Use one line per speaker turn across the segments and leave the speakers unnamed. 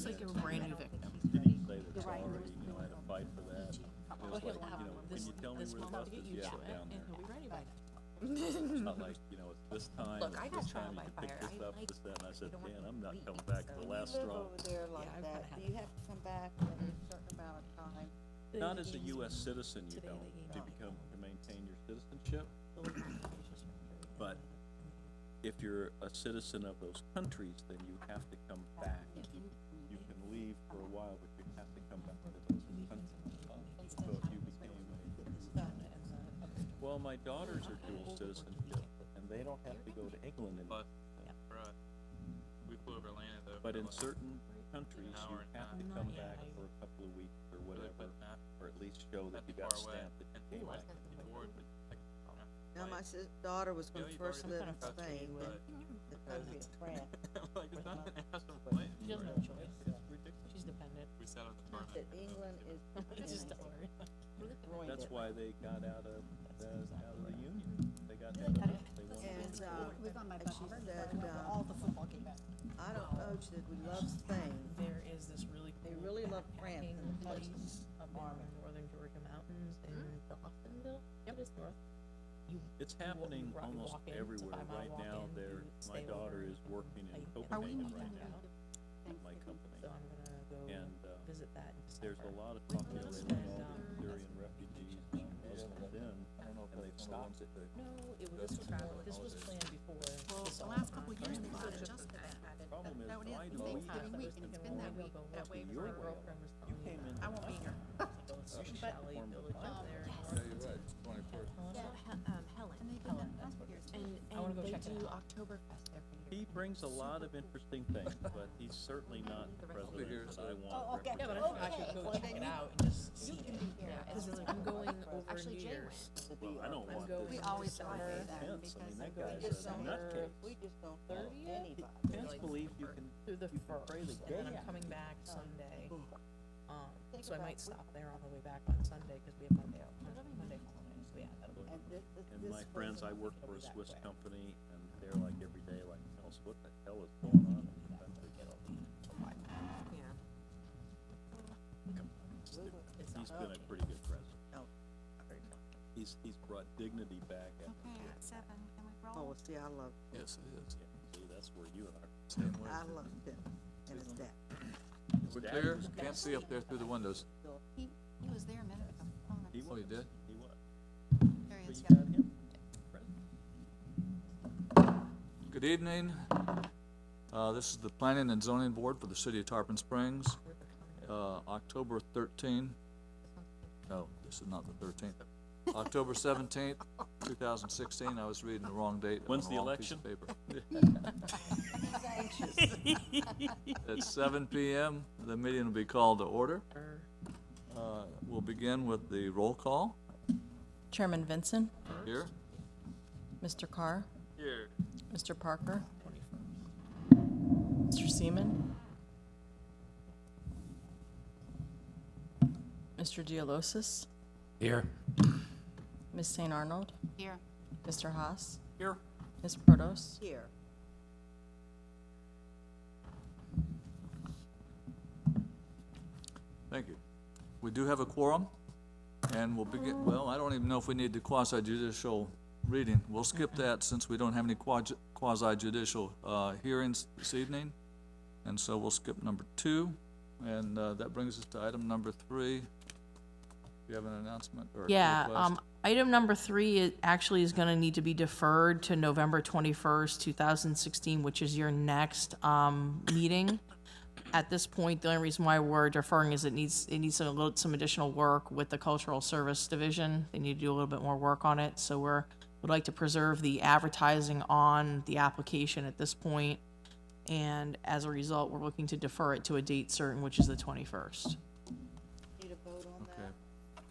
looks like a brand new victim.
Did he say that sorry, I had to fight for that? It was like, when you tell me
This
where the
month
bus
to get
is,
used
yeah,
to it,
down
and
there.
he'll be ready by then.
It's not like, it's this time,
Look, I got
this
trial
time
by
you can pick
fire.
this
I
up,
like-
this, that, and I said,
don't want
Dan, I'm not
to
coming
leave,
back to the
so-
last
live
straw.
over there like
I've
that,
kinda
do
had
you have to come back in a certain amount of time?
Not as a US citizen, you
Today
don't,
they
to
gave me
become, to maintain your citizenship. But if you're a citizen of those countries, then you have to come back. You can leave for a while, but you have to come back to those countries. So if you became well, my daughters are dual citizenship, and they don't have to go to England anymore.
Right. We flew over Atlanta though.
But
for
in
like
certain countries, you
hour and a
have to
half.
come
Yeah,
back
I-
for a couple of weeks or
really
whatever,
put that
or at least show that you got
far away.
stamped that you
And
came back.
board, but
Now, my daughter was
Yeah,
gonna
you've
first
already
live in
touched me,
Spain,
but-
then the country in France.
like it's not an asshole
But-
plan.
She doesn't have a choice. She's dependent.
We sat on the
That
apartment.
England is
Just tell her.
ruined
That's
it.
why they got out of the union. They got out of it. They wanted
And,
to
and she said,
All the football games.
I don't know, she said, we love Spain.
There is this really
They
cool
really love France
backpacking
and
place
Texas.
up in northern Georgia mountains in Dawsonville. Yep, it's north. You
It's happening
walk
almost
in, it's a
everywhere
5 mile
right
walk
now.
in,
There,
you
my
stay
daughter
over
is working in
like,
Copenhagen right
yeah.
now, at my company.
So I'm gonna go
And,
visit that in
there's
December.
a lot of talk about all the Syrian refugees Muslims in, and they've stopped it.
No, it was just travel. This was planned before.
Well,
this
the
all
last
went
couple
on.
of years,
And
we've
so
adjusted that.
Problem is,
That would
why
end
do we
Thanksgiving
have
week,
to
it's
go
been that
Maybe
week,
I'll go
that
look.
way
your
My
for,
girlfriend was
You
telling
came
me
in.
I won't be here.
Sushi Chalet Village up there.
Yeah, you're right, 21st.
Helen. And they did that last year too.
I wanna go
they
check it
do
out.
Oktoberfest every year.
He brings a lot of interesting things, but he's certainly not the president that I want.
Yeah, but I should go check it out and just see it. Yeah, cause I'm going over
Actually,
New
Jay
Year's.
Well, I don't want
going
We
this.
always
December
celebrate that
Pence, I mean, that
because
guy's
Just
a
don't,
nutcase.
we just don't follow
30th?
anybody.
Pence believes you can,
Through the
you can
first,
pray the
and
gay
then I'm
out.
coming back Sunday.
Think
So I
about
might
we-
stop there on the way back on Sunday, cause we have Monday out, Monday holiday, so yeah, that'll be.
And
And my
this
friends, I
was-
work for a Swiss company, and they're like every day, like, tell us what the hell is going on in the country.
Yeah.
He's been a pretty good president.
Oh.
He's brought dignity back.
Okay, at 7, can we
Oh,
roll?
well, see, I love,
Yes, it is.
See, that's where you and I.
Same way.
I love it, and it's that.
We're
Daddy
clear?
was
Can't see up there through the windows.
He was there a minute ago. Oh, no.
He
Oh, you
was.
did?
He was.
There he
So
is,
you
yeah.
got him?
Good evening. This is the Planning and Zoning Board for the City of Tarpon Springs. October 13. No, this is not the 13th. October 17th, 2016. I was reading the wrong date. on
When's the
wrong piece of
election?
paper. At 7 p.m., the meeting will be called to order. We'll begin with the roll call.
Chairman Vincent,
Here.
Mr. Carr,
Here.
Mr. Parker, Mr. Seaman, Mr. Dialosis,
Here.
Ms. St. Arnold,
Here.
Mr. Haas,
Here.
Ms. Protos.
Here,
Thank you. We do have a quorum, and we'll begin, well, I don't even know if we need the quasi-judicial reading. We'll skip that since we don't have any quasi-judicial hearings this evening. And so we'll skip number 2, and that brings us to item number 3. Do you have an announcement or
Yeah,
request?
item number 3 actually is gonna need to be deferred to November 21st, 2016, which is your next, meeting. At this point, the only reason why we're deferring is it needs some additional work with the Cultural Service Division. They need to do a little bit more work on it, so would like to preserve the advertising on the application at this point. And as a result, we're looking to defer it to a date certain, which is the 21st.
need a vote on
Okay.
that?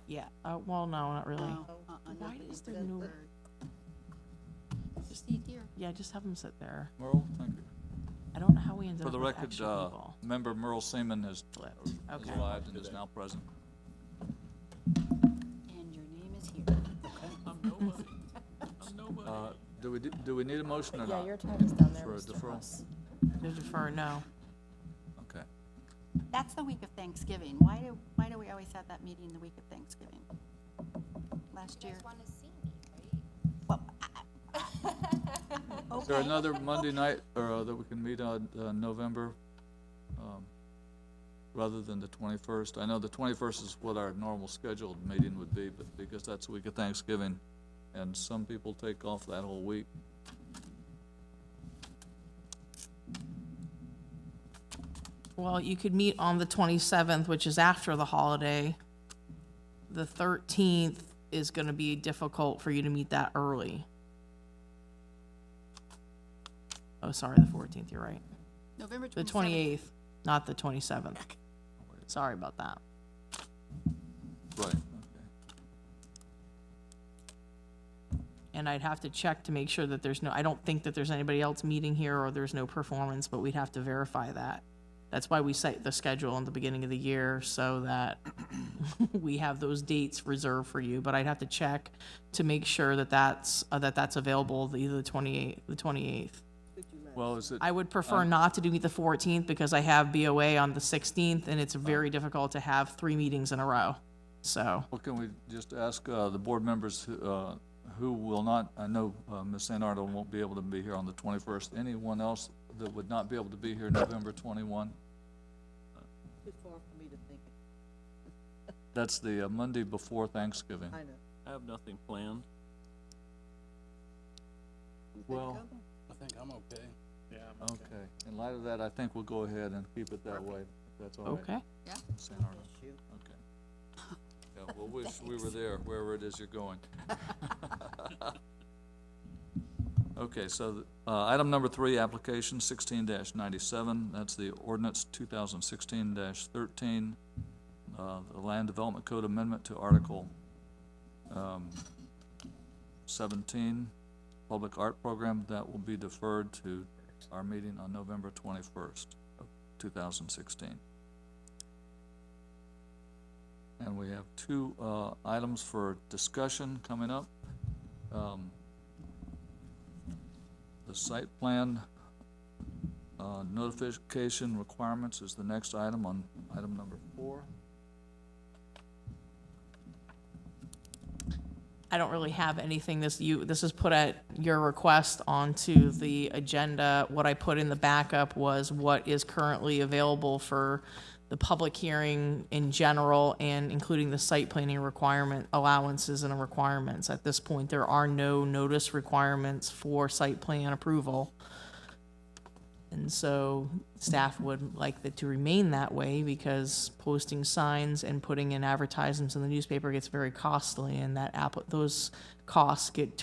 Yeah, well, no, not really.
No.
Why
no,
is there
that's
no-
the-
Just need here.
Yeah, just have them sit there.
Merle, thank you.
I don't know how we ended
For
up
the
with
record,
extra people.
member Merle Seaman has
Okay.
arrived and is now present.
And your name is here.
I'm nobody. I'm nobody.
Do we need a motion or not?
Yeah, your title's down there,
For a
Mr.
deferral?
Haas. To defer, no.
Okay.
That's the week of Thanksgiving. Why do we always have that meeting the week of Thanksgiving? Last year.
wanna see me, right?
Well,
Is there
okay.
another Monday night, or that we can meet on, November, rather than the 21st? I know the 21st is what our normal scheduled meeting would be, but because that's the week of Thanksgiving, and some people take off that whole week.
Well, you could meet on the 27th, which is after the holiday. The 13th is gonna be difficult for you to meet that early. Oh, sorry, the 14th, you're right.
November 27th.
The 28th, not the 27th. Sorry about that.
Right, okay.
And I'd have to check to make sure that there's no, I don't think that there's anybody else meeting here or there's no performance, but we'd have to verify that. That's why we set the schedule in the beginning of the year, so that we have those dates reserved for you. But I'd have to check to make sure that that's available either the 28th, the 28th.
Could you let
Well,
us
is it,
I would prefer not to do the 14th because I have BOA on the 16th, and it's very difficult to have 3 meetings in a row. So,
well, can we just ask, the board members, who will not, I know, Ms. St. Arnold won't be able to be here on the 21st. Anyone else that would not be able to be here November 21?
too far for me to think.
That's the Monday before Thanksgiving.
I know.
I have nothing planned.
Well,
I think I'm okay.
Yeah,
okay. In light of that, I think we'll go ahead and keep it that way, if that's all right.
okay.
St. Arnold, okay. Yeah, we'll wish we were there, wherever it is you're going. Okay, so, item number 3, application 16-97, that's the ordinance 2016-13, the Land Development Code Amendment to Article 17, Public Art Program. That will be deferred to our meeting on November 21st of 2016. And we have 2 items for discussion coming up. The site plan notification requirements is the next item on item number 4.
I don't really have anything. This is put at your request onto the agenda. What I put in the backup was what is currently available for the public hearing in general, and including the site planning requirement allowances and requirements. At this point, there are no notice requirements for site plan approval. And so staff would like it to remain that way, because posting signs and putting in advertisements in the newspaper gets very costly, and that those costs get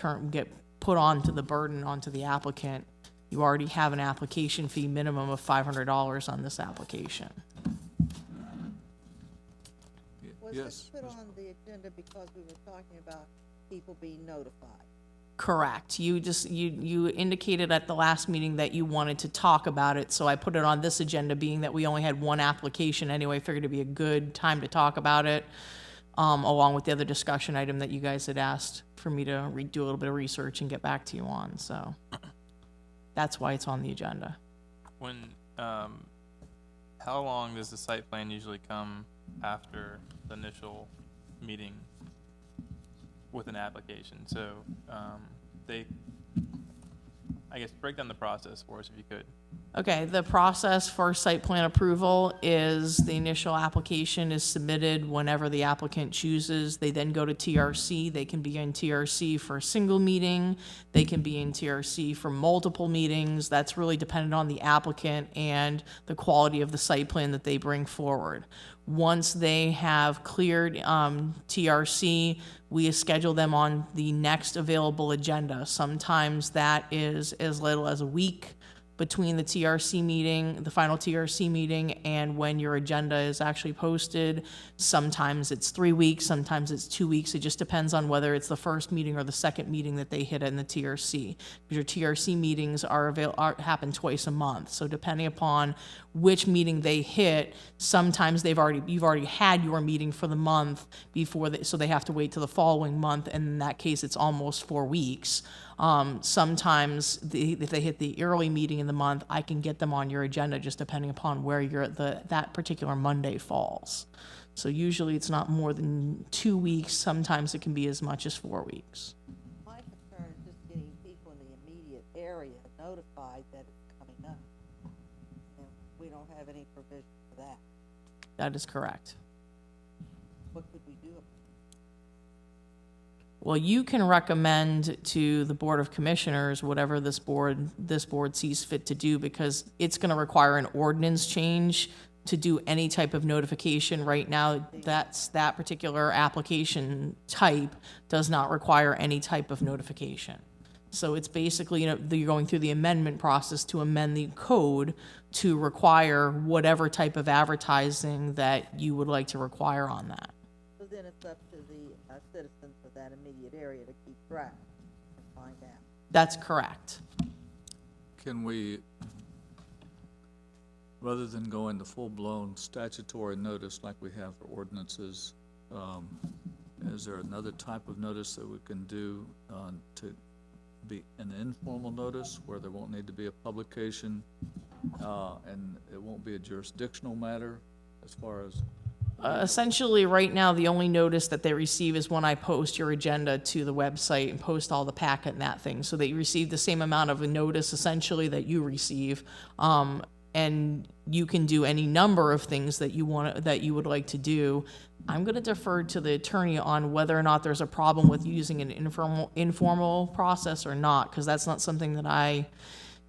put onto the burden onto the applicant. You already have an application fee minimum of $500 on this application.
Was
Yes.
this put on the agenda because we were talking about people being notified?
Correct. You indicated at the last meeting that you wanted to talk about it, so I put it on this agenda, being that we only had 1 application anyway. Figured it'd be a good time to talk about it, along with the other discussion item that you guys had asked for me to do a little bit of research and get back to you on. So that's why it's on the agenda.
When, how long does the site plan usually come after the initial meeting with an application? So, I guess break down the process for us if you could.
Okay, the process for site plan approval is the initial application is submitted whenever the applicant chooses. They then go to TRC. They can be in TRC for a single meeting. They can be in TRC for multiple meetings. That's really dependent on the applicant and the quality of the site plan that they bring forward. Once they have cleared TRC, we schedule them on the next available agenda. Sometimes that is as little as a week between the TRC meeting, the final TRC meeting, and when your agenda is actually posted. Sometimes it's 3 weeks, sometimes it's 2 weeks. It just depends on whether it's the first meeting or the second meeting that they hit in the TRC. Because your TRC meetings happen twice a month. So depending upon which meeting they hit, sometimes you've already had your meeting for the month before, so they have to wait till the following month, and in that case, it's almost 4 weeks. Sometimes if they hit the early meeting in the month, I can get them on your agenda just depending upon where that particular Monday falls. So usually it's not more than 2 weeks. Sometimes it can be as much as 4 weeks.
My concern is just getting people in the immediate area notified that it's coming up. And we don't have any provision for that.
That is correct.
What could we do about it?
Well, you can recommend to the Board of Commissioners whatever this board sees fit to do, because it's going to require an ordinance change to do any type of notification. Right now, that particular application type does not require any type of notification. So it's basically, you're going through the amendment process to amend the code to require whatever type of advertising that you would like to require on that.
So then it's up to the citizens of that immediate area to keep track and find out.
That's correct.
Can we, rather than go into full-blown statutory notice like we have for ordinances, is there another type of notice that we can do to be an informal notice where there won't need to be a publication and it won't be a jurisdictional matter as far as?
Essentially, right now, the only notice that they receive is when I post your agenda to the website and post all the packet and that thing. So they receive the same amount of a notice, essentially, that you receive. And you can do any number of things that you would like to do. I'm going to defer to the attorney on whether or not there's a problem with using an informal process or not, because that's not something that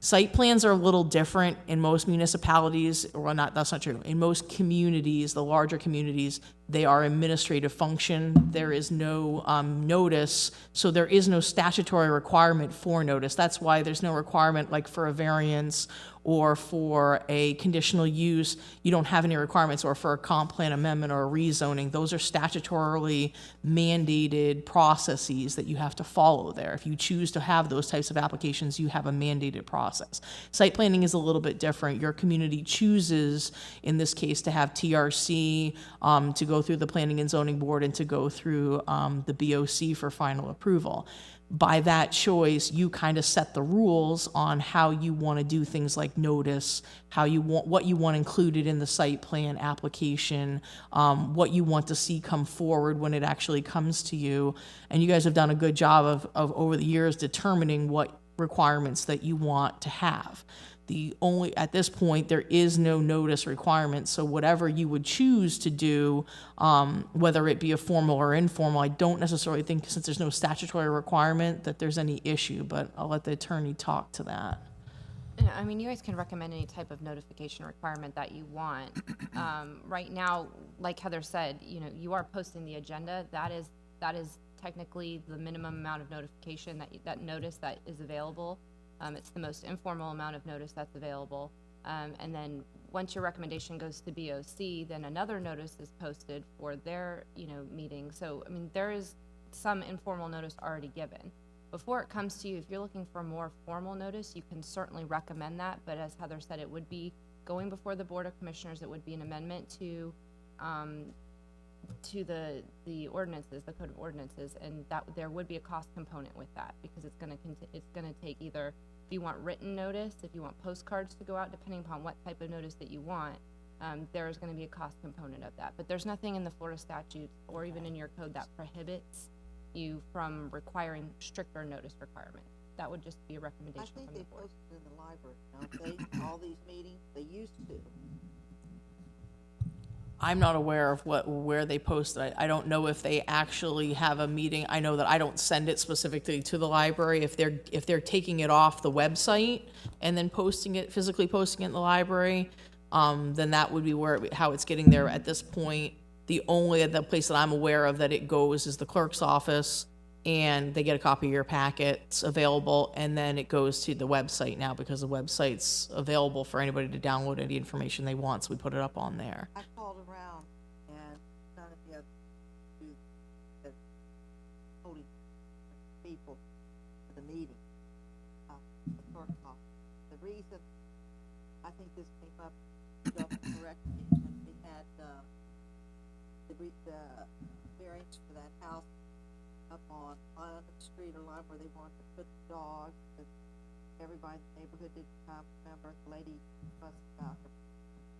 Site plans are a little different in most municipalities, or not, that's not true. In most communities, the larger communities, they are administrative function. There is no notice, so there is no statutory requirement for notice. That's why there's no requirement like for a variance or for a conditional use. You don't have any requirements, or for a comp plan amendment or a rezoning. Those are statutorily mandated processes that you have to follow there. If you choose to have those types of applications, you have a mandated process. Site planning is a little bit different. Your community chooses, in this case, to have TRC, to go through the Planning and Zoning Board, and to go through the BOC for final approval. By that choice, you kind of set the rules on how you want to do things like notice, what you want included in the site plan application, what you want to see come forward when it actually comes to you. And you guys have done a good job of over the years determining what requirements that you want to have. At this point, there is no notice requirement, so whatever you would choose to do, whether it be a formal or informal, I don't necessarily think, since there's no statutory requirement, that there's any issue, but I'll let the attorney talk to that.
Yeah, I mean, you guys can recommend any type of notification requirement that you want. Right now, like Heather said, you are posting the agenda. That is technically the minimum amount of notification that notice that is available. It's the most informal amount of notice that's available. And then once your recommendation goes to BOC, then another notice is posted for their, meeting. So, I mean, there is some informal notice already given. Before it comes to you, if you're looking for more formal notice, you can certainly recommend that. But as Heather said, it would be going before the Board of Commissioners. It would be an amendment to the ordinances, the Code of Ordinances, and that there would be a cost component with that, because it's going to take either, if you want written notice, if you want postcards to go out, depending upon what type of notice that you want, there is going to be a cost component of that. But there's nothing in the Florida statutes or even in your code that prohibits you from requiring stricter notice requirements. That would just be a recommendation from the board.
I think they posted in the library, don't they? All these meetings, they used to.
I'm not aware of where they post it. I don't know if they actually have a meeting. I know that I don't send it specifically to the library. If they're taking it off the website and then physically posting it in the library, then that would be how it's getting there at this point. The place that I'm aware of that it goes is the clerk's office, and they get a copy of your packets available, and then it goes to the website now, because the website's available for anybody to download any information they want, so we put it up on there.
I called around, and none of the other holding people for the meeting, the clerk's office. The reason I think this came up, correctly, when we had the variance for that house up on the street or line where they wanted to put the dogs, and everybody in the neighborhood didn't come. Remember, the lady fussed about her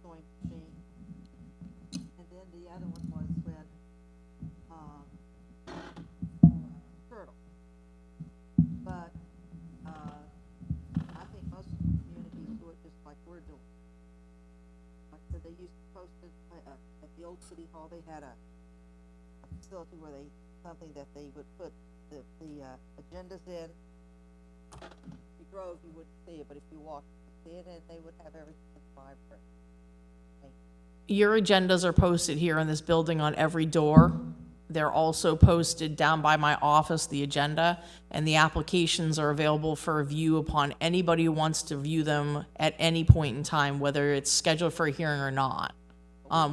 sewing machine. And then the other one was when, turtle. But, I think most communities do it just like we're doing. Like I said, they used to post it, at the old city hall, they had a facility where something that they would put the agendas in. If you drove, you wouldn't see it, but if you walked, you could see it, and they would have everything in the library.
Your agendas are posted here in this building on every door. They're also posted down by my office, the agenda, and the applications are available for review upon anybody who wants to view them at any point in time, whether it's scheduled for a hearing or not.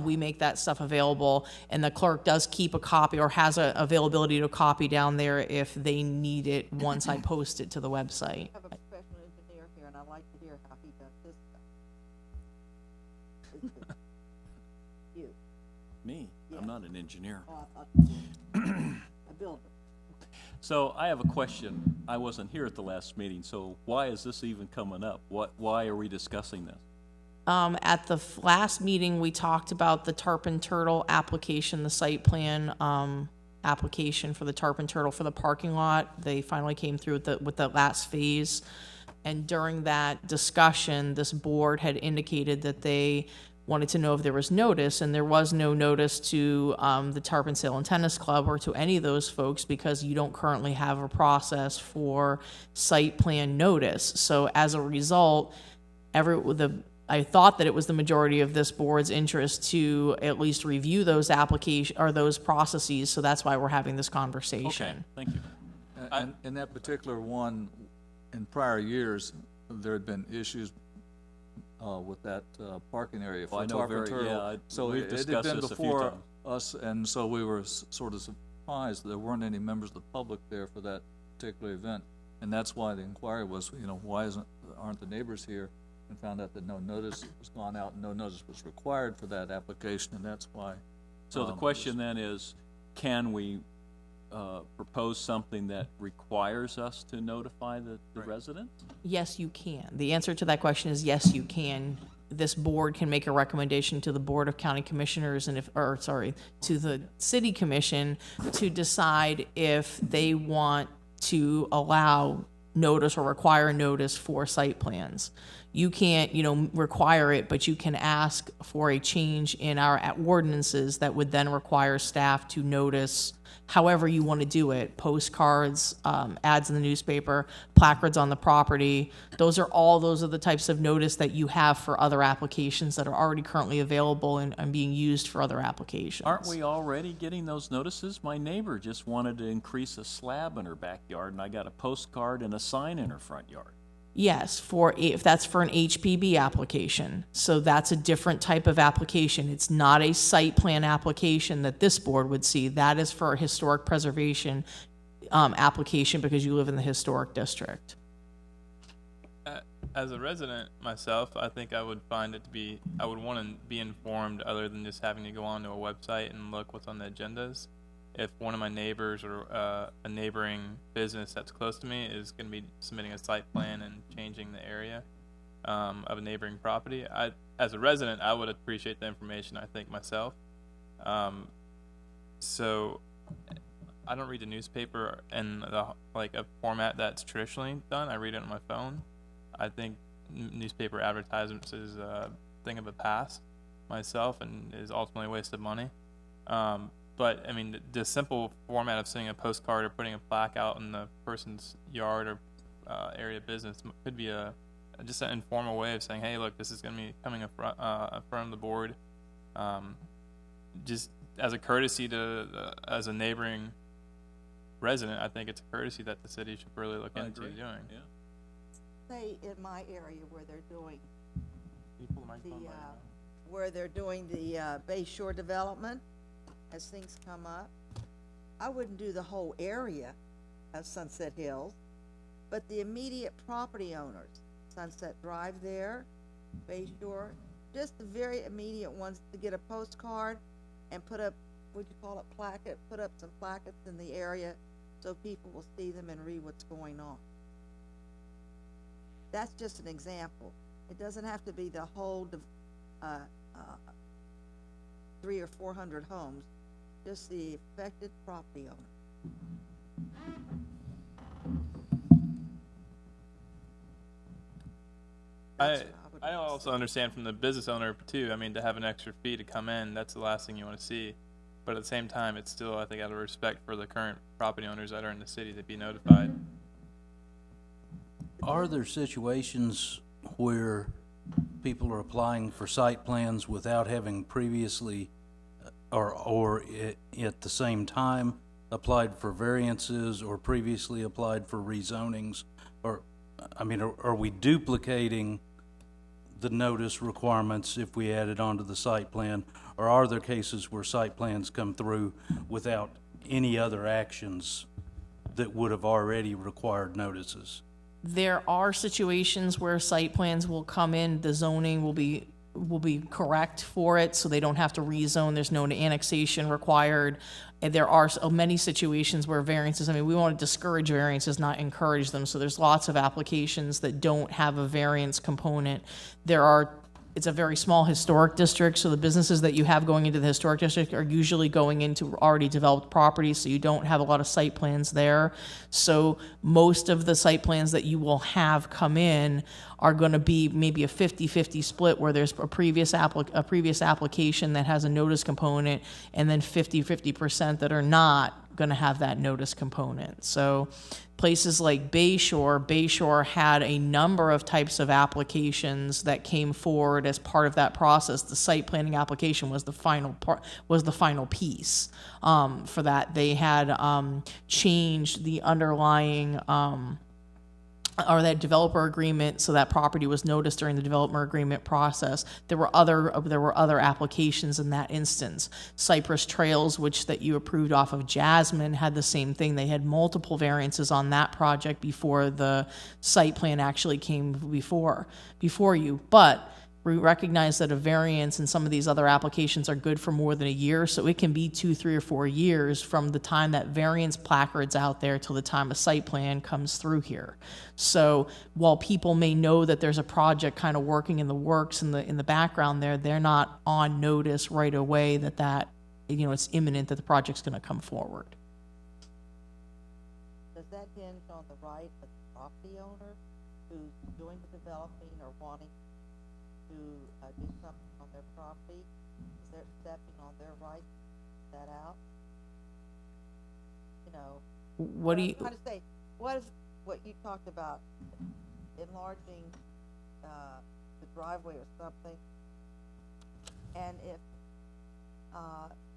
We make that stuff available, and the clerk does keep a copy or has a availability to copy down there if they need it once I post it to the website.
I have a professional engineer here, and I'd like to hear how he does this stuff. You.
Me?
Yeah.
I'm not an engineer.
A builder.
So I have a question. I wasn't here at the last meeting, so why is this even coming up? Why are we discussing this?
At the last meeting, we talked about the Tarpon Turtle application, the site plan application for the Tarpon Turtle for the parking lot. They finally came through with the last phase. And during that discussion, this board had indicated that they wanted to know if there was notice, and there was no notice to the Tarpon Sail and Tennis Club or to any of those folks because you don't currently have a process for site plan notice. So as a result, I thought that it was the majority of this board's interest to at least review those application or those processes. So that's why we're having this conversation.
Okay, thank you.
And in that particular one, in prior years, there had been issues with that parking area
Well,
for
I know
Tarpon
very-
Turtle.
yeah,
So
we've
it had
discussed
been
this a few
before
times.
us, and so we were sort of surprised there weren't any members of the public there for that particular event. And that's why the inquiry was, why aren't the neighbors here? And found out that no notice was gone out and no notice was required for that application, and that's why.
So the question then is, can we propose something that requires us to notify the residents?
Yes, you can. The answer to that question is yes, you can. This board can make a recommendation to the Board of County Commissioners and to the City Commission to decide if they want to allow notice or require notice for site plans. You can't, require it, but you can ask for a change in our ordinances that would then require staff to notice however you want to do it. Postcards, ads in the newspaper, placards on the property. Those are the types of notice that you have for other applications that are already currently available and being used for other applications.
Aren't we already getting those notices? My neighbor just wanted to increase a slab in her backyard, and I got a postcard and a sign in her front yard.
Yes, if that's for an HPB application. So that's a different type of application. It's not a site plan application that this board would see. That is for a historic preservation application because you live in the historic district.
As a resident myself, I think I would want to be informed other than just having to go onto a website and look what's on the agendas. If one of my neighbors or a neighboring business that's close to me is going to be submitting a site plan and changing the area of a neighboring property, as a resident, I would appreciate the information, I think, myself. So I don't read the newspaper in a format that's traditionally done. I read it on my phone. I think newspaper advertisements is a thing of the past myself and is ultimately a waste of money. But, I mean, the simple format of sending a postcard or putting a plaque out in the person's yard or area of business could be just an informal way of saying, hey, look, this is going to be coming in front of the board. Just as a courtesy as a neighboring resident, I think it's a courtesy that the city should really look into doing.
Yeah.
Say in my area where they're doing the Bay Shore development, as things come up, I wouldn't do the whole area of Sunset Hills, but the immediate property owners, Sunset Drive there, Bay Shore, just the very immediate ones, to get a postcard and put up, put up some plackets in the area so people will see them and read what's going on. That's just an example. It doesn't have to be the whole, 300 or 400 homes, just the affected property owner. That's what would
I
like to
also
see.
understand from the business owner too, I mean, to have an extra fee to come in, that's the last thing you wanna see. But at the same time, it's still, I think, out of respect for the current property owners that are in the city to be notified.
Are there situations where people are applying for site plans without having previously, at the same time, applied for variances or previously applied for rezonings? Or, I mean, are we duplicating the notice requirements if we add it onto the site plan? Or are there cases where site plans come through without any other actions that would have already required notices?
There are situations where site plans will come in, the zoning will be correct for it, so they don't have to rezone, there's no annexation required. And there are many situations where variances, I mean, we want to discourage variances, not encourage them, so there's lots of applications that don't have a variance component. It's a very small historic district, so the businesses that you have going into the historic district are usually going into already developed properties, so you don't have a lot of site plans there. So most of the site plans that you will have come in are going to be maybe a 50-50 split, where there's a previous application that has a notice component, and then 50% that are not going to have that notice component. So places like Bayshore had a number of types of applications that came forward as part of that process. The site planning application was the final part, was the final piece for that. They had changed the underlying or that developer agreement, so that property was noticed during the developer agreement process. There were other applications in that instance. Cypress Trails, which that you approved off of Jasmine, had the same thing. They had multiple variances on that project before the site plan actually came before you. But we recognize that a variance in some of these other applications are good for more than a year, so it can be 2, 3, or 4 years from the time that variance placard's out there till the time a site plan comes through here. So while people may know that there's a project kind of working in the works in the background there, they're not on notice right away that it's imminent that the project's going to come forward.
Does that hinge on the right of the property owner who's doing the developing or wanting to do something on their property? Is there stepping on their right to that out?
What do you?
I'm trying to say, what you talked about, enlarging the driveway or something, and if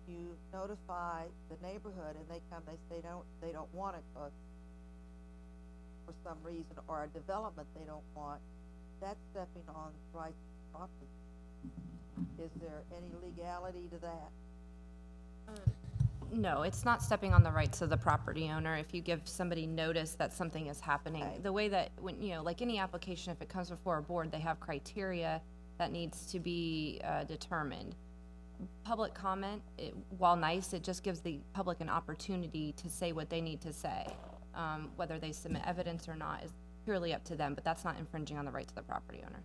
you notify the neighborhood and they come, they say they don't want it for some reason, or a development they don't want, that's stepping on rights of property. Is there any legality to that?
No, it's not stepping on the rights of the property owner if you give somebody notice that something is happening.
Okay.
The way that, when, like any application, if it comes before a board, they have criteria that needs to be determined. Public comment, while nice, it just gives the public an opportunity to say what they need to say. Whether they submit evidence or not is purely up to them, but that's not infringing on the rights of the property owner.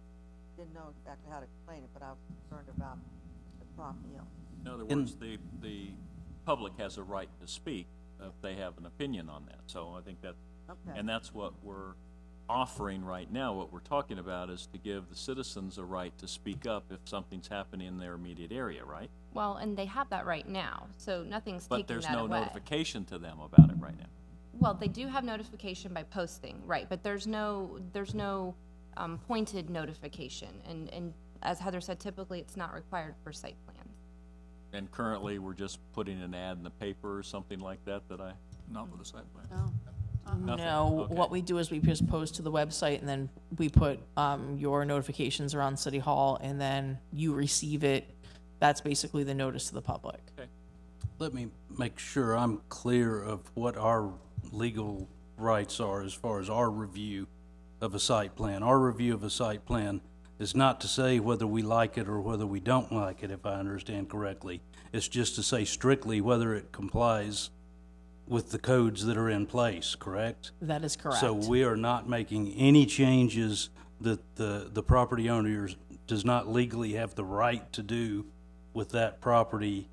Didn't know exactly how to explain it, but I was concerned about the property owner.
In other words, the public has a right to speak if they have an opinion on that. So I think that,
Okay.
and that's what we're offering right now. What we're talking about is to give the citizens a right to speak up if something's happening in their immediate area, right?
Well, and they have that right now, so nothing's
But
taking
there's
that
no
away.
notification to them about it right now.
Well, they do have notification by posting, right, but there's no pointed notification, and as Heather said, typically it's not required for site plans.
And currently, we're just putting an ad in the paper or something like that
Not with a site plan.
Nothing?
No,
Okay.
what we do is we just post to the website, and then we put your notifications around City Hall, and then you receive it. That's basically the notice to the public.
Okay.
Let me make sure I'm clear of what our legal rights are as far as our review of a site plan. Our review of a site plan is not to say whether we like it or whether we don't like it, if I understand correctly. It's just to say strictly whether it complies with the codes that are in place, correct?
That is correct.
So we are not making any changes that the property owner does not legally have the right to do with that property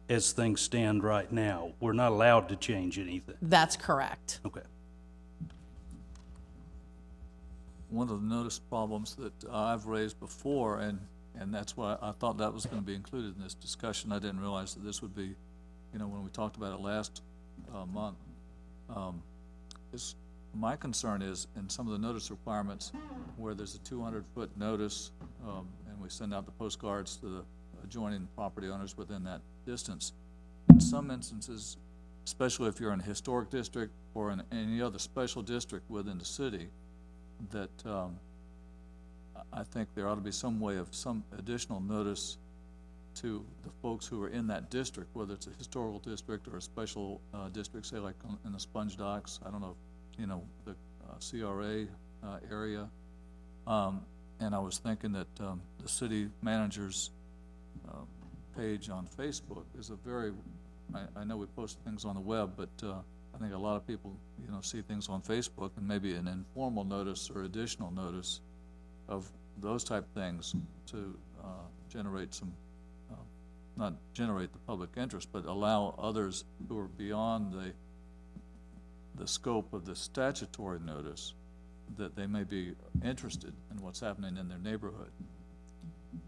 as things stand right now. We're not allowed to change anything.
That's correct.
Okay.
One of the notice problems that I've raised before, and that's why I thought that was gonna be included in this discussion. I didn't realize that this would be, when we talked about it last month, is my concern is in some of the notice requirements where there's a 200-foot notice, and we send out the postcards to the adjoining property owners within that distance. In some instances, especially if you're in a historic district or in any other special district within the city, that I think there ought to be some way of some additional notice to the folks who are in that district, whether it's a historical district or a special district, say like in the Sponge Docks, I don't know, the CRA area. And I was thinking that the city manager's page on Facebook is a very, I know we post things on the web, but I think a lot of people, see things on Facebook, and maybe an informal notice or additional notice of those type things to generate some, not generate the public interest, but allow others who are beyond the scope of the statutory notice that they may be interested in what's happening in their neighborhood.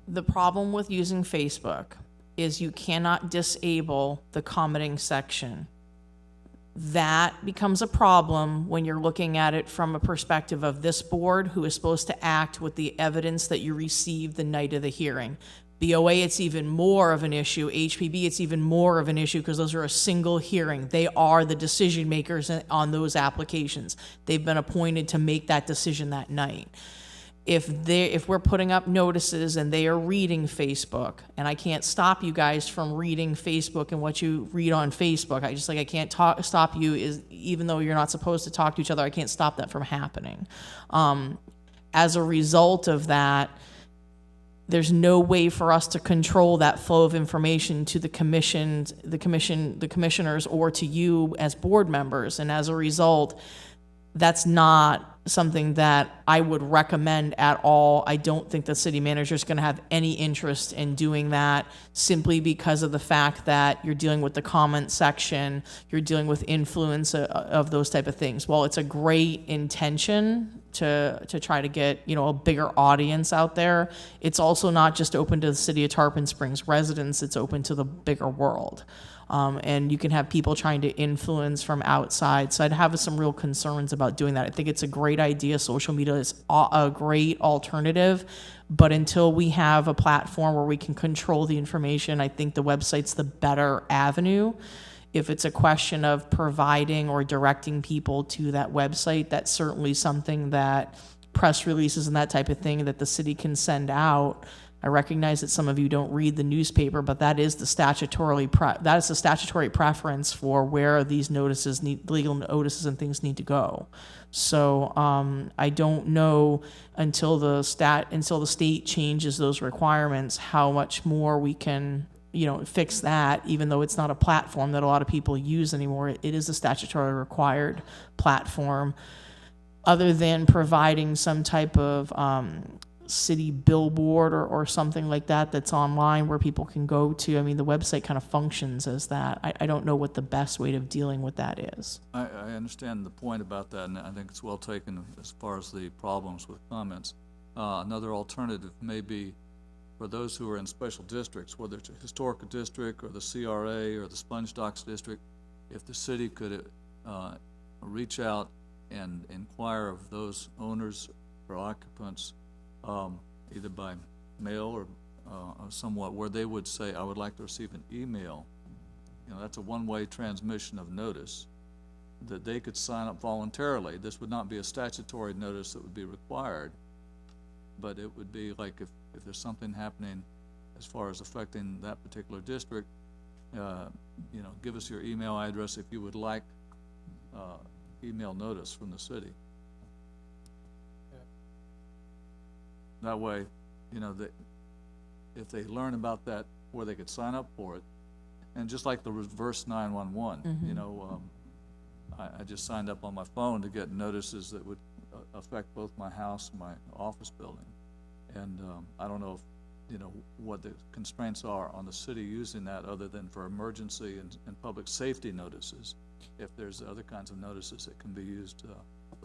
The problem with using Facebook is you cannot disable the commenting section. That becomes a problem when you're looking at it from a perspective of this board, who is supposed to act with the evidence that you received the night of the hearing. BOA, it's even more of an issue. HPB, it's even more of an issue because those are a single hearing. They are the decision makers on those applications. They've been appointed to make that decision that night. If we're putting up notices and they are reading Facebook, and I can't stop you guys from reading Facebook and what you read on Facebook, I can't stop you, even though you're not supposed to talk to each other, I can't stop that from happening. As a result of that, there's no way for us to control that flow of information to the commissioners, or to you as board members. And as a result, that's not something that I would recommend at all. I don't think the city manager is going to have any interest in doing that, simply because of the fact that you're dealing with the comment section, you're dealing with influence of those type of things. While it's a great intention to try to get, a bigger audience out there, it's also not just open to the city of Tarpon Springs residents, it's open to the bigger world. And you can have people trying to influence from outside. So I'd have some real concerns about doing that. I think it's a great idea. Social media is a great alternative, but until we have a platform where we can control the information, I think the website's the better avenue. If it's a question of providing or directing people to that website, that's certainly something that press releases and that type of thing that the city can send out. I recognize that some of you don't read the newspaper, but that is the statutory preference for where these legal notices and things need to go. So I don't know until the state changes those requirements how much more we can fix that, even though it's not a platform that a lot of people use anymore. It is a statutory required platform. Other than providing some type of city billboard or something like that that's online where people can go to. I mean, the website kind of functions as that. I don't know what the best way of dealing with that is.
I understand the point about that, and I think it's well taken as far as the problems with comments. Another alternative may be for those who are in special districts, whether it's a historical district or the CRA or the Sponge Docks district, if the city could reach out and inquire of those owners or occupants, either by mail or somewhat, where they would say, I would like to receive an email. That's a one-way transmission of notice that they could sign up voluntarily. This would not be a statutory notice that would be required, but it would be like if there's something happening as far as affecting that particular district, give us your email address if you would like email notice from the city. That way, if they learn about that, where they could sign up for it, and just like the reverse 911, I just signed up on my phone to get notices that would affect both my house and my office building. And, I don't know if, you know, what the constraints are on the city using that other than for emergency and public safety notices. If there's other kinds of notices that can be used,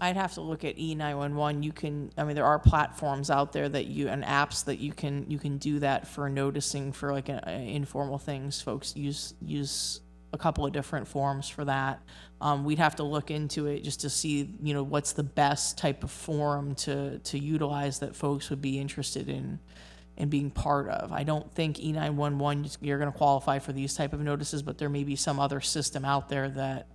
I'd have to look at E911. You can, I mean, there are platforms out there that you, and apps that you can do that for noticing for like informal things. Folks use a couple of different forms for that. We'd have to look into it just to see, you know, what's the best type of forum to utilize that folks would be interested in being part of. I don't think E911, you're going to qualify for these type of notices, but there may be some other system out there that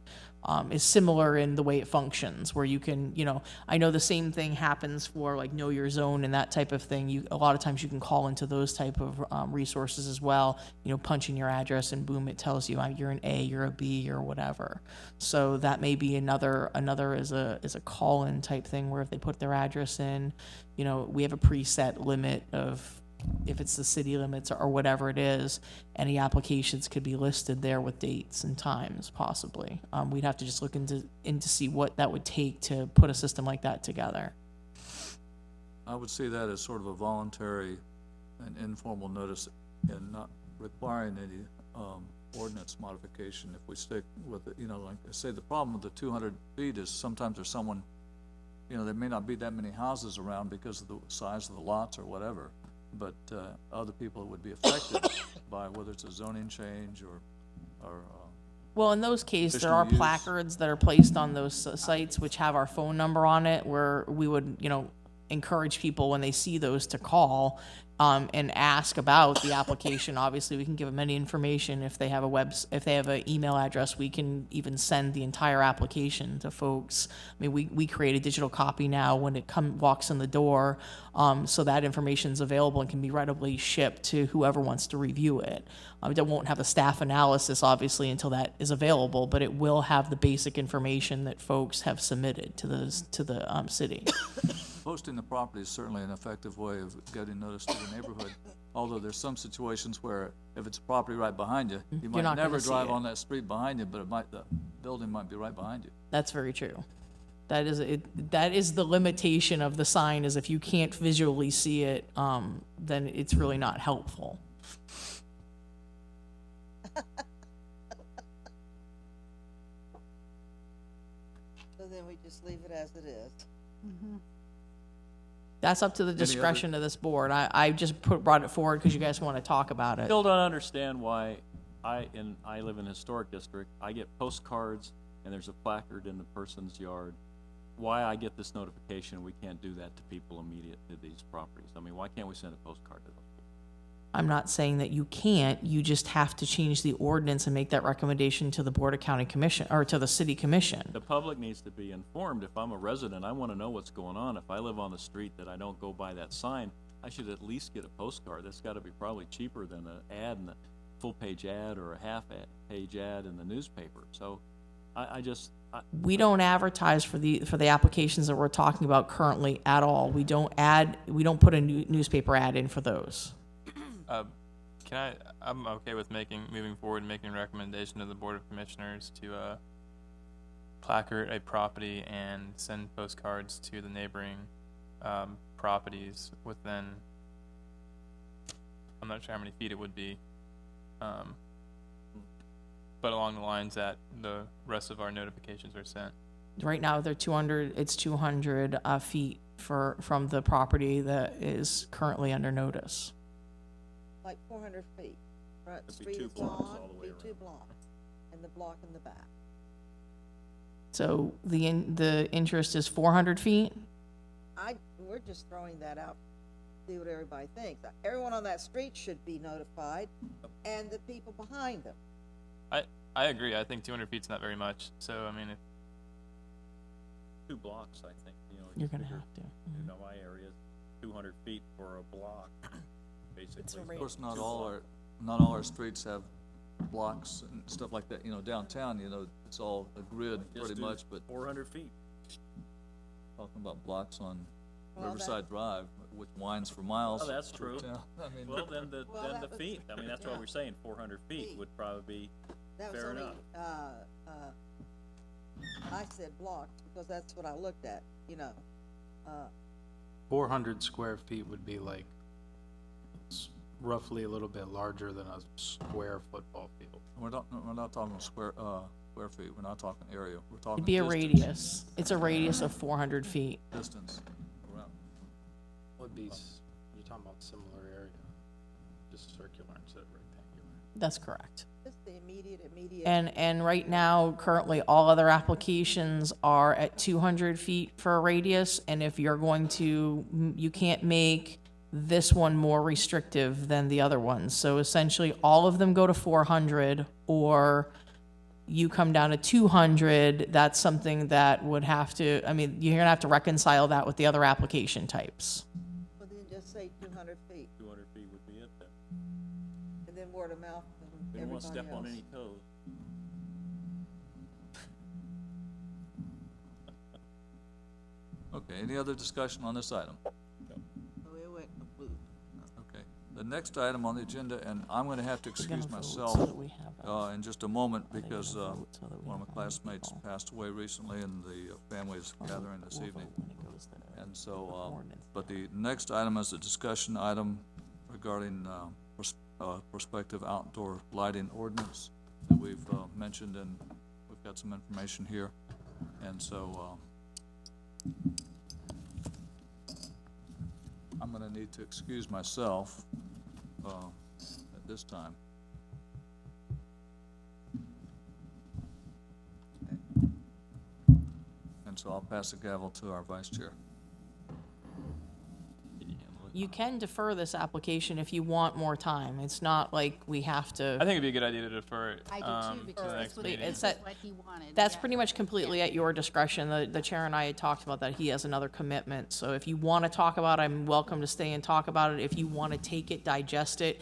is similar in the way it functions, where you can, you know, I know the same thing happens for like Know Your Zone and that type of thing. A lot of times you can call into those type of resources as well, you know, punch in your address and boom, it tells you you're an A, you're a B, or whatever. So that may be another is a call-in type thing where if they put their address in, you know, we have a preset limit of, if it's the city limits or whatever it is, any applications could be listed there with dates and times possibly. We'd have to just look into see what that would take to put a system like that together.
I would see that as sort of a voluntary and informal notice and not requiring any ordinance modification if we stick with it. You know, like I say, the problem with the 200 feet is sometimes there's someone, you know, there may not be that many houses around because of the size of the lots or whatever, but other people would be affected by whether it's a zoning change or
Well, in those cases, there are
Additional use.
placards that are placed on those sites which have our phone number on it, where we would, you know, encourage people when they see those to call and ask about the application. Obviously, we can give them any information. If they have if they have an email address, we can even send the entire application to folks. I mean, we create a digital copy now when it walks in the door, so that information is available and can be readily shipped to whoever wants to review it. It won't have a staff analysis, obviously, until that is available, but it will have the basic information that folks have submitted to the city.
posting the property is certainly an effective way of getting notice to the neighborhood. Although there's some situations where if it's a property right behind you, you
You're
might
not gonna
never
see
drive
it.
on that street behind you, but the building might be right behind you.
That's very true. That is the limitation of the sign, is if you can't visually see it, then it's really not helpful.
So then we just leave it as it is.
That's up to the discretion of this board. I just brought it forward because you guys want to talk about it.
Still don't understand why I live in a historic district. I get postcards and there's a placard in the person's yard. Why I get this notification, we can't do that to people immediate to these properties. I mean, why can't we send a postcard to those people?
I'm not saying that you can't, you just have to change the ordinance and make that recommendation to the Board of County Commission, or to the City Commission.
The public needs to be informed. If I'm a resident, I want to know what's going on. If I live on the street that I don't go by that sign, I should at least get a postcard. That's got to be probably cheaper than an ad, in the full-page ad or a half-page ad in the newspaper. So
We don't advertise for the applications that we're talking about currently at all. We don't put a newspaper ad in for those.
I'm okay with moving forward and making a recommendation to the Board of Commissioners to placard a property and send postcards to the neighboring properties within, I'm not sure how many feet it would be, but along the lines that the rest of our notifications are sent.
Right now, they're 200 feet from the property that is currently under notice.
Like 400 feet. Front
It'd be
street
two
is
blocks
long,
all the way
be two
around.
blocks, and the block in the back.
So the interest is 400 feet?
We're just throwing that out, see what everybody thinks. Everyone on that street should be notified, and the people behind them.
I agree. I think 200 feet's not very much. So, I mean, if
2 blocks, I think,
You're gonna
figure,
have to.
You know, my area is 200 feet for a block, basically.
Of course, not all our streets have blocks and stuff like that. You know, downtown, it's all a grid
Just
pretty
do
much, but
400 feet.
talking about blocks on
Well,
Riverside Drive, which winds for miles.
Oh, that's true.
through town. I mean,
Well, then the
that was-
feet, I mean, that's what
yeah.
we're saying, 400 feet
Feet.
would probably be,
That was
Fair
only,
enough.
I said blocks, because that's what I looked at, you know.
400 square feet would be like roughly a little bit larger than a square football field.
We're not talking square feet, we're not talking area, we're talking
It'd be a
distance.
radius. It's a radius of 400 feet.
Distance around.
Would be, you're talking about similar area, just circular instead of rectangular.
That's correct.
Just the immediate.
And right now, currently, all other applications are at 200 feet for a radius, and if you're going to, you can't make this one more restrictive than the other ones. So essentially, all of them go to 400, or you come down to 200. That's something that would have to, I mean, you're gonna have to reconcile that with the other application types.
Well, then just say 200 feet,
200 feet would be it then.
and then word of mouth
We
and
don't wanna
everybody
step on
else.
any toes.
Okay, any other discussion on this item?
So it went kaput.
Okay, the next item on the agenda, and I'm gonna have to
We're gonna
excuse
vote
myself
so that we have
in just a moment
Are they gonna
because
vote so that we
one of my
have
classmates
people?
passed away recently and the family is gathering this
We'll
evening.
vote when it goes to
And so,
ordinance.
but the next item is a discussion item regarding prospective outdoor lighting ordinance that we've mentioned, and we've got some information here. And so, I'm gonna need to excuse myself at this time. And so I'll pass the gavel to our vice chair.
You can defer this application if you want more time. It's not like we have to.
I think it'd be a good idea to defer it.
I do too,
to
because
the
that's
next
what,
meeting.
It's
this is
that-
what he wanted.
That's
yeah.
pretty much completely at your discretion. The chair and I had talked about that. He has another commitment. So if you want to talk about it, I'm welcome to stay and talk about it. If you want to take it, digest it.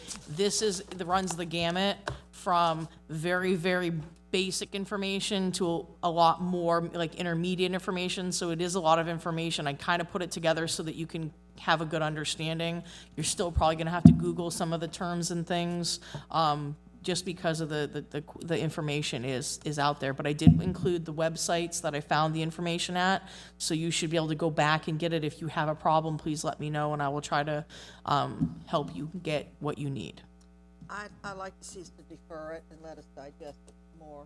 Runs the gamut from very, very basic information to a lot more like intermediate information. So it is a lot of information. I kind of put it together so that you can have a good understanding. You're still probably going to have to Google some of the terms and things. Just because of the information is out there. But I did include the websites that I found the information at, so you should be able to go back and get it. If you have a problem, please let me know, and I will try to help you get what you need.
I'd like to see us to defer it and let us digest it more.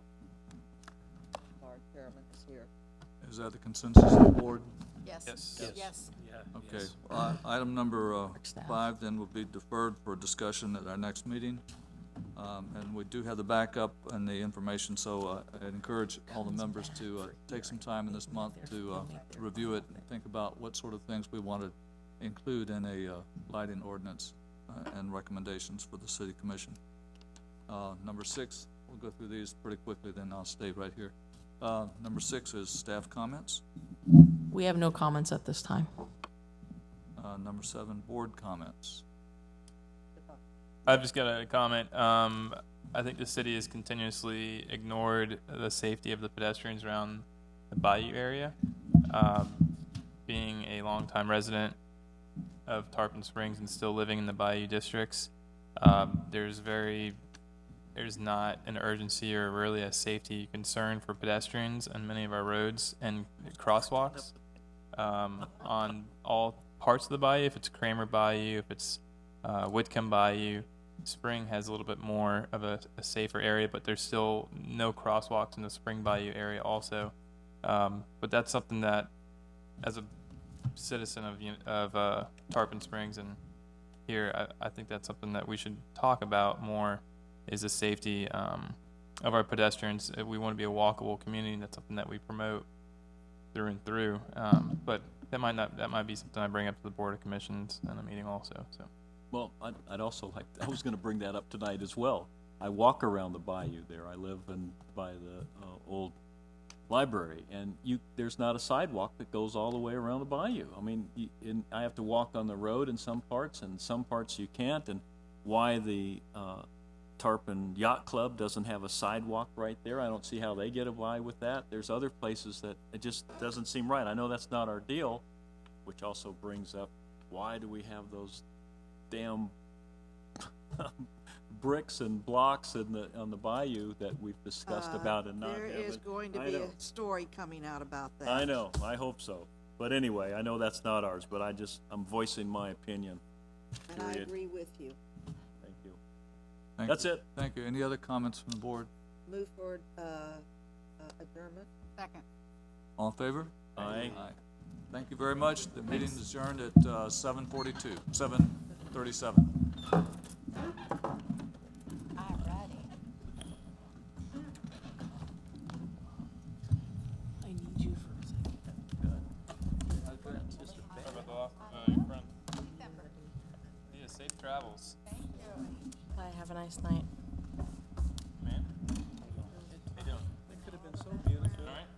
Our chairman is here.
Is that the consensus of the board?
Yes.
Yes.
Yes.
Okay, item number
Staff.
5 then will be deferred for discussion at our next meeting. And we do have the backup and the information, so I'd encourage all the members to take some time in this month to review it and think about what sort of things we want to include in a lighting ordinance and recommendations for the city commission. Number 6, we'll go through these pretty quickly, then I'll stay right here. Number 6 is staff comments.
We have no comments at this time.
Number 7, board comments.
I've just got a comment. I think the city has continuously ignored the safety of the pedestrians around the bayou area. Being a longtime resident of Tarpon Springs and still living in the bayou districts, there's not an urgency or really a safety concern for pedestrians on many of our roads and crosswalks on all parts of the bayou. If it's Kramer Bayou, if it's Whitcomb Bayou, Spring has a little bit more of a safer area, but there's still no crosswalks in the Spring Bayou area also. But that's something that, as a citizen of Tarpon Springs and here, I think that's something that we should talk about more, is the safety of our pedestrians. If we want to be a walkable community, and that's something that we promote through and through. But that might be something I bring up to the Board of Commissions in a meeting also. So.
Well, I'd also like, I was gonna bring that up tonight as well. I walk around the bayou there. I live by the old library, and there's not a sidewalk that goes all the way around the bayou. I mean, I have to walk on the road in some parts, and some parts you can't, and why the Tarpon Yacht Club doesn't have a sidewalk right there, I don't see how they get by with that. There's other places that it just doesn't seem right. I know that's not our deal, which also brings up, why do we have those damn bricks and blocks on the bayou that we've discussed about and not
There
have
is
it.
going to
I
be a
know.
story coming out about that.
I know, I hope so. But anyway, I know that's not ours, but I'm voicing my opinion.
And I
Period.
agree with you.
Thank you.
Thank
That's
you.
it.
Thank you. Any other comments from the board?
Move forward, adjournment.
Second.
All in favor?
Aye.
Thank you very much. The meeting is adjourned at 7:37.
Alrighty.
I need you for a second.
Sorry about the loss of your friend. Yeah, safe travels.
Bye, have a nice night.
Man. How you doing?
It could have been so beautiful.
All right.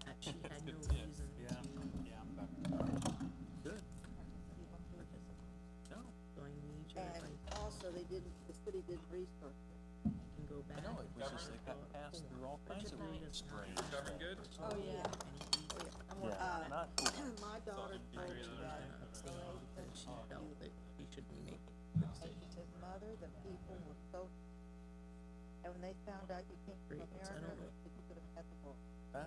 That she had no
Good to see you.
reason
Yeah,
to
yeah, I'm back.
Good.
participate. So I need you,
And
if
also, the city didn't research it.
I can go back.
I know, it was just, they got passed through all kinds of strange.
Government good?
Oh, yeah.
Yeah, not cool.
My daughter told me that,
That she felt that he should be making
and she said, Mother, the people were so, and when they found out you came from
Great, so I
America,
don't know.
that you could have had the vote.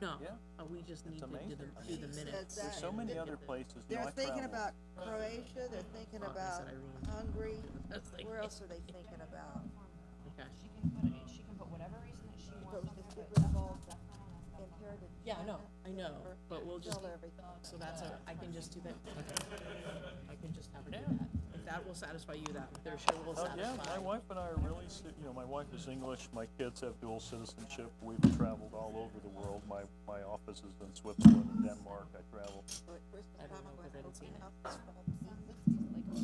No,
Yeah,
we just need to do
amazing.
the
She
minutes.
said
there's so
that.
many other places, you know,
They're
I
thinking
travel.
about Croatia, they're thinking
Oh, I
about
said Irene.
Hungary,
That's like,
where else are they thinking about?
okay.
She can put whatever reason that she
But we just get rid of all inherited.
Yeah, I know, but we'll just,
Sell everything.
so that's I can just do that, I can just have her do that. If that will satisfy you, that, there sure will
Oh, yeah,
satisfy.
my wife and I are really, my wife is English, my kids have dual citizenship, we've traveled all over the world, my office is in Switzerland and Denmark, I travel.
So at Christmas
I don't
time,
know,
I'm
'cause I
going
didn't
to
see
open
it.
up this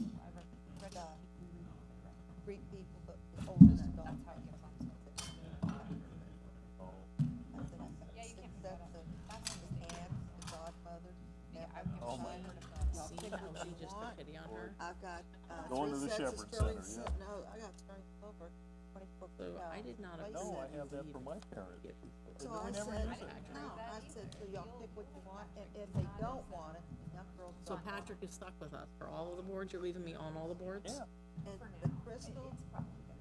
Greek people, but the oldest daughter.
Oh,
Yeah, you can't. The aunts, the godmothers.
Oh, my.
Y'all
See
pick
how
what
she
you
just
want.
took pity on her?
I've got,
Going to
three
the
sets of
Shepherd
sterling
Center,
sil- No, I got sterling silver, 24
So
karat
I did not
plate
no,
set.
I have that for my parents.
So
We
I
never
said,
use it.
no, I said, so y'all pick what you want, and if they don't want it, young girls
So
don't want it.
Patrick is stuck with us for all of the boards, you're leaving me on all the boards?
Yeah,
And the crystals,